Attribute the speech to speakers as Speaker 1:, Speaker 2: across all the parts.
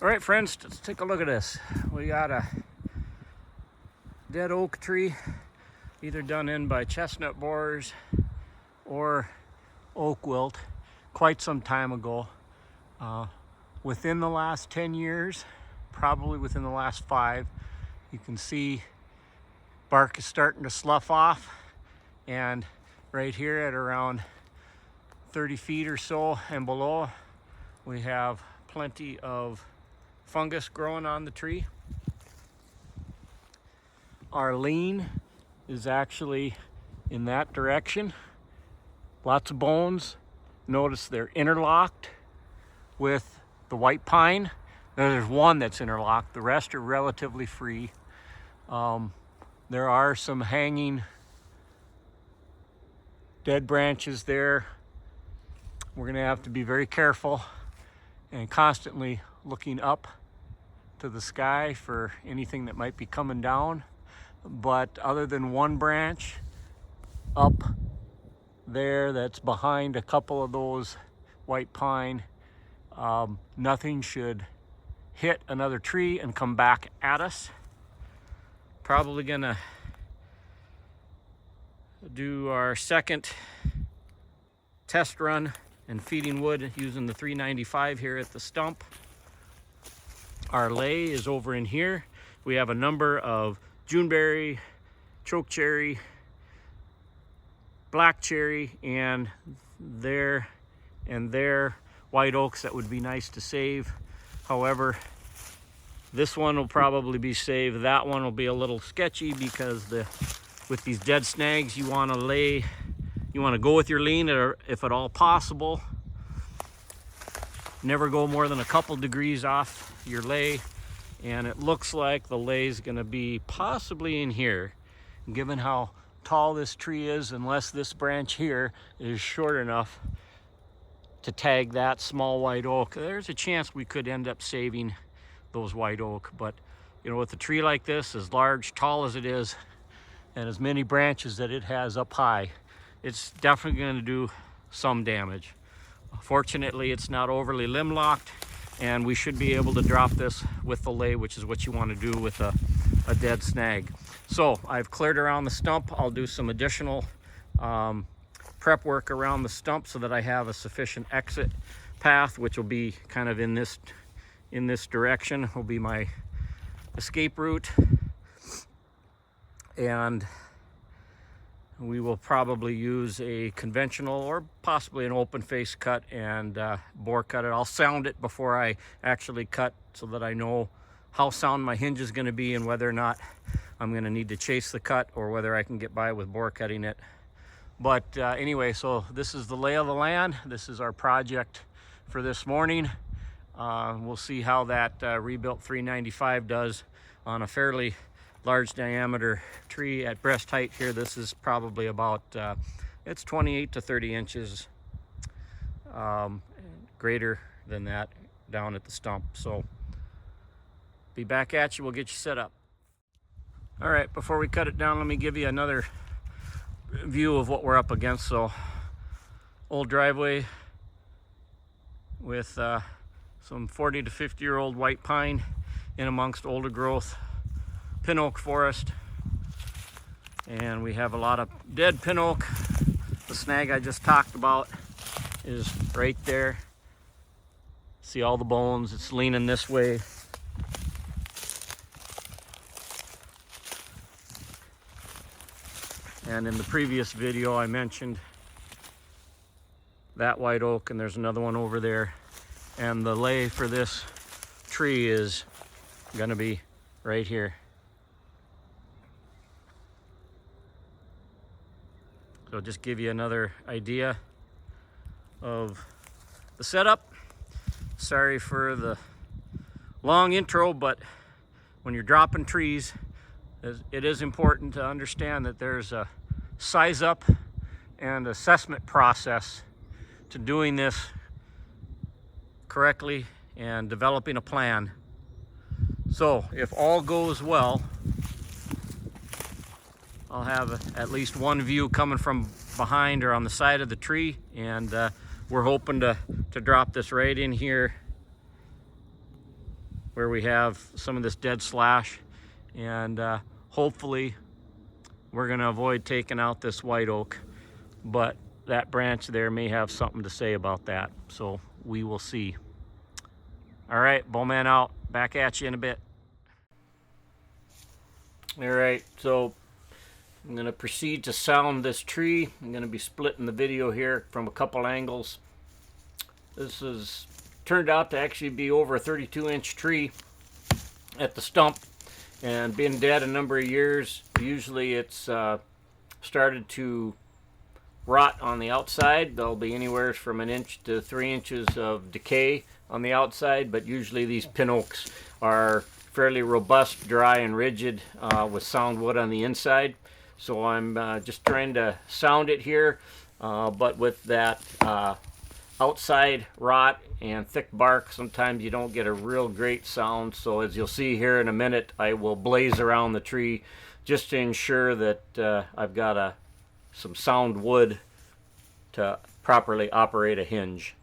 Speaker 1: All right, friends, let's take a look at this. We got a dead oak tree, either done in by chestnut borers or oak wilt quite some time ago. Within the last 10 years, probably within the last 5, you can see bark is starting to slough off, and right here at around 30 feet or so and below, we have plenty of fungus growing on the tree. Our lean is actually in that direction. Lots of bones. Notice they're interlocked with the white pine. Now, there's one that's interlocked. The rest are relatively free. There are some hanging dead branches there. We're going to have to be very careful and constantly looking up to the sky for anything that might be coming down. But other than one branch up there that's behind a couple of those white pine, nothing should hit another tree and come back at us. Probably gonna do our second test run and feeding wood using the 395 here at the stump. Our lay is over in here. We have a number of Juneberry, chokecherry, black cherry, and there white oaks that would be nice to save. However, this one will probably be saved. That one will be a little sketchy because with these dead snags, you want to go with your lean, or if at all possible, never go more than a couple degrees off your lay. And it looks like the lay is going to be possibly in here, given how tall this tree is. Unless this branch here is short enough to tag that small white oak, there's a chance we could end up saving those white oak. But you know, with a tree like this, as large, tall as it is, and as many branches that it has up high, it's definitely going to do some damage. Fortunately, it's not overly limb locked, and we should be able to drop this with the lay, which is what you want to do with a dead snag. So I've cleared around the stump. I'll do some additional prep work around the stump so that I have a sufficient exit path, which will be kind of in this direction will be my escape route. And we will probably use a conventional or possibly an open face cut and bore cut it. I'll sound it before I actually cut so that I know how sound my hinge is going to be and whether or not I'm going to need to chase the cut or whether I can get by with bore cutting it. But anyway, so this is the lay of the land. This is our project for this morning. We'll see how that rebuilt 395 does on a fairly large diameter tree at breast height here. This is probably about it's 28 to 30 inches greater than that down at the stump. So be back at you. We'll get you set up. All right, before we cut it down, let me give you another view of what we're up against. So old driveway with some 40 to 50 year old white pine in amongst older growth pin oak forest, and we have a lot of dead pin oak. The snag I just talked about is right there. See all the bones, it's leaning this way. And in the previous video I mentioned that white oak, and there's another one over there. And the lay for this tree is gonna be right here. So just give you another idea of the setup. Sorry for the long intro, but when you're dropping trees, it is important to understand that there's a size up and assessment process to doing this correctly and developing a plan. So if all goes well, I'll have at least one view coming from behind or on the side of the tree, and we're hoping to drop this right in here where we have some of this dead slash, and hopefully we're going to avoid taking out this white oak, but that branch there may have something to say about that, so we will see. All right, Bowman out. Back at you in a bit. All right, so I'm going to proceed to sound this tree. I'm going to be splitting the video here from a couple angles. This has turned out to actually be over a 32-inch tree at the stump, and been dead a number of years. Usually it's started to rot on the outside. There'll be anywhere from 1 inch to 3 inches of decay on the outside, but usually these pin oaks are fairly robust, dry, and rigid with sound wood on the inside. So I'm just trying to sound it here, but with that outside rot and thick bark, sometimes you don't get a real great sound. So as you'll see here in a minute, I will blaze around the tree just to ensure that I've got some sound wood to properly operate a hinge.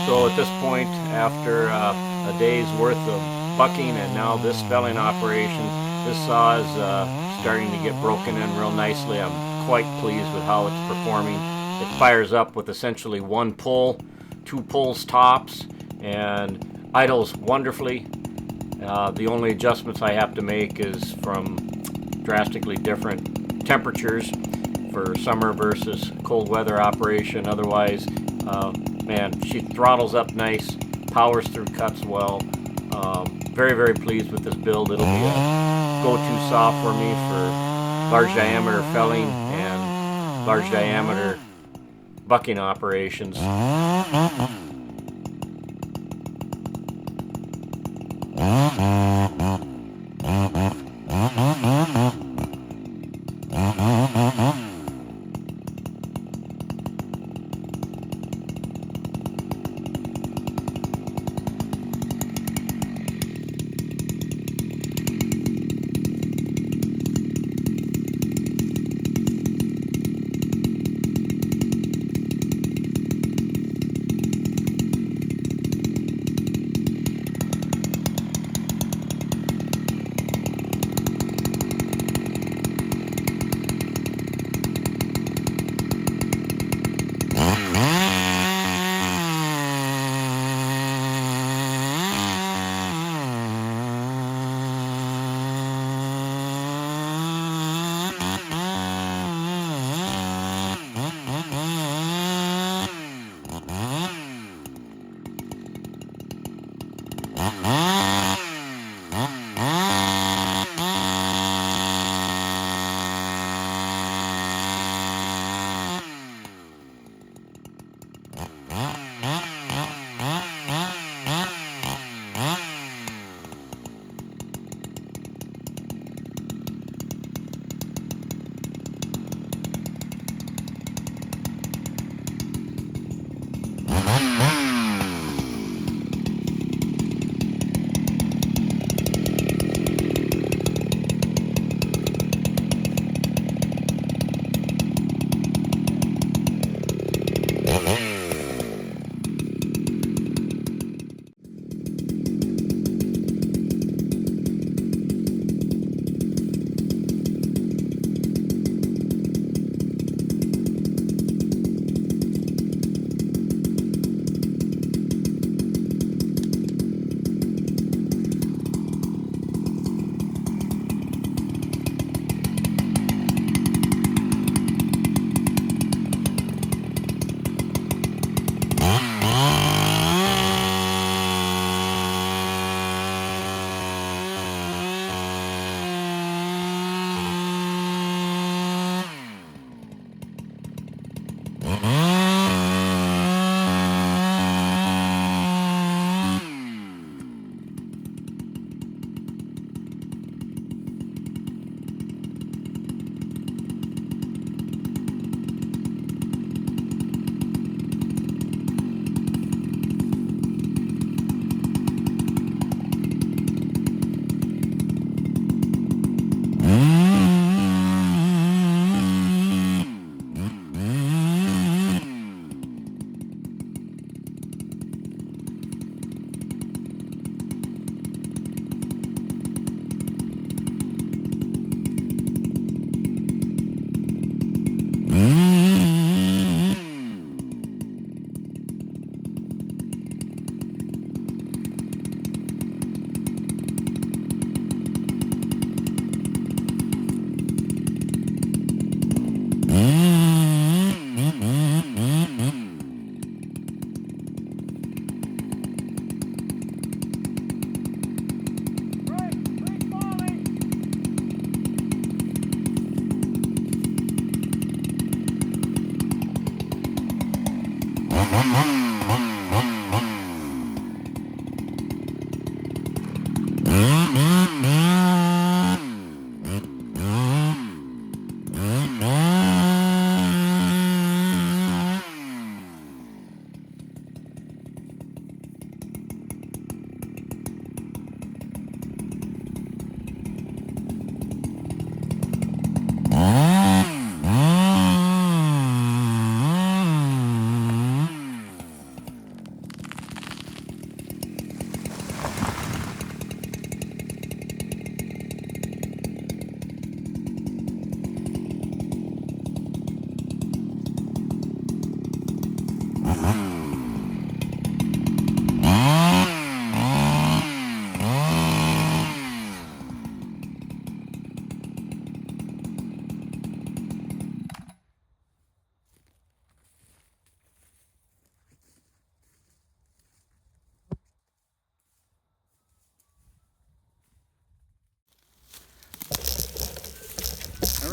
Speaker 1: So at this point, after a day's worth of bucking and now this felling operation, this saw is starting to get broken in real nicely. I'm quite pleased with how it's performing. It fires up with essentially one pull, two pulls tops, and idles wonderfully. The only adjustments I have to make is from drastically different temperatures for summer versus cold weather operation. Otherwise, man, she throttles up nice, powers through cuts well. Very, very pleased with this build. It'll be a go-to saw for me for large diameter felling and large diameter bucking operations.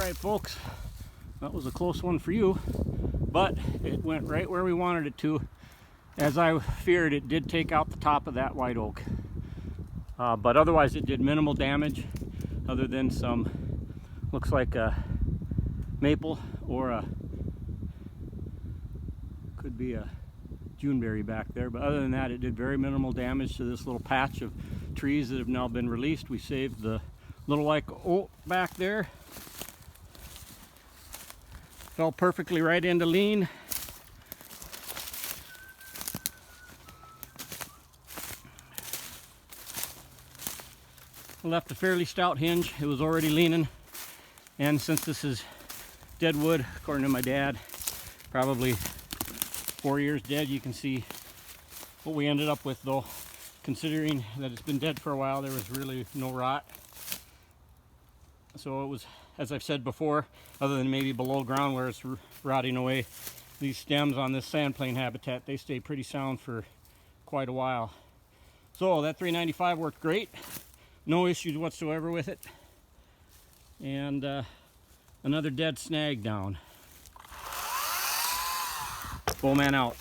Speaker 1: right, folks, that was a close one for you, but it went right where we wanted it to. As I feared, it did take out the top of that white oak, but otherwise it did minimal damage, other than some, looks like a maple or a, could be a Juneberry back there, but other than that it did very minimal damage to this little patch of trees that have now been released. We saved the little like oak back there, fell perfectly right into lean. Left a fairly stout hinge. It was already leaning, and since this is dead wood, according to my dad, probably 4 years dead, you can see what we ended up with, though. Considering that it's been dead for a while, there was really no rot. So it was, as I've said before, other than maybe below ground where it's rotting away, these stems on this sandplane habitat, they stay pretty sound for quite a while. So that 395 worked great. No issues whatsoever with it. And another dead snag down. Bull man out.